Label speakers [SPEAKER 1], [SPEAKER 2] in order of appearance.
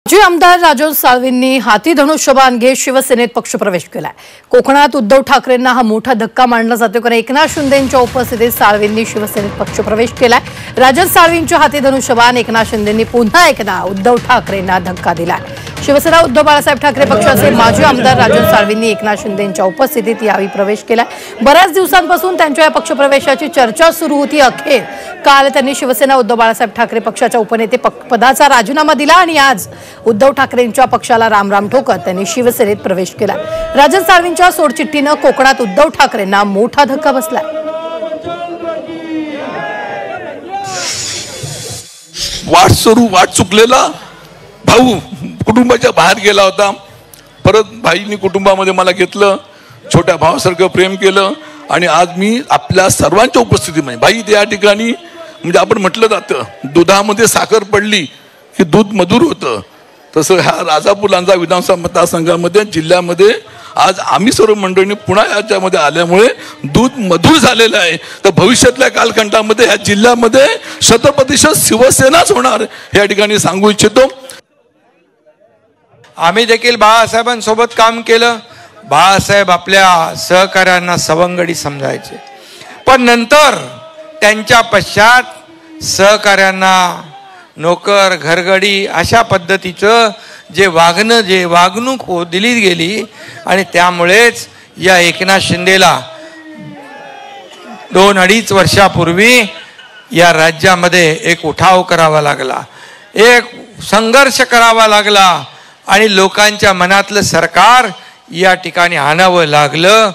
[SPEAKER 1] माजी आमदार राजन साळवींनी हाती धनुष्यबाण घेत शिवसेनेत पक्षप्रवेश केलाय। कोकणात उद्धव ठाकरेंना हा मोठा धक्का मानला जातो, कारण एकनाथ शिंदेंच्या उपस्थितीत साळवींनी शिवसेनेत पक्षप्रवेश केलाय। राजन साळवींच्या हाती धनुष्यबाण एकनाथ शिंदेंनी पुन्हा एकदा उद्धव ठाकरेंना धक्का दिलाय। शिवसेना उद्धव बाळासाहेब ठाकरे पक्षाचे माजी आमदार राजन साळवींनी एकनाथ शिंदेंच्या उपस्थितीत यावेळी प्रवेश केलाय। बऱ्याच दिवसांपासून त्यांच्या या पक्षप्रवेशाची चर्चा सुरू होती। अखेर काल त्यांनी शिवसेना उद्धव बाळासाहेब ठाकरे पक्षाच्या उपनेते पदाचा राजीनामा दिला आणि आज उद्धव ठाकरेंच्या पक्षाला रामराम ठोकत त्यांनी शिवसेनेत प्रवेश केला। राजन साळवींच्या सोडचिठ्ठीने कोकणात उद्धव ठाकरेंना मोठा धक्का बसला।
[SPEAKER 2] वाट चुकलेला भाऊ कुटुंबाच्या बाहेर गेला होता, परत भाईंनी कुटुंबामध्ये मला घेतलं, छोट्या भावासारखं प्रेम केलं आणि आज मी आपल्या सर्वांच्या उपस्थितीमध्ये भाई त्या ठिकाणी म्हणजे आपण म्हटलं जातं दुधामध्ये साखर पडली की दूध मधुर होतं, तसं ह्या राजापूर लांजा विधानसभा मतदारसंघामध्ये जिल्ह्यामध्ये आज आम्ही सर्व मंडळींनी पुन्हा याच्यामध्ये आल्यामुळे दूध मधुर झालेलं आहे। तर भविष्यातल्या कालखंडामध्ये ह्या जिल्ह्यामध्ये 100% शिवसेनाच होणार या ठिकाणी सांगू इच्छितो।
[SPEAKER 3] आम्ही देखील बाळासाहेबांसोबत काम केलं। बाळासाहेब आपल्या सहकाऱ्यांना सवंगडी समजायचे, पण नंतर त्यांच्या पश्चात सहकाऱ्यांना नोकर घरगडी अशा पद्धतीचं जे वागणूक दिली गेली आणि त्यामुळेच या एकनाथ शिंदेला 2-2.5 वर्षापूर्वी या राज्यामध्ये एक उठाव करावा लागला, एक संघर्ष करावा लागला आणि लोकांच्या मनातलं सरकार या ठिकाणी आणावं लागलं।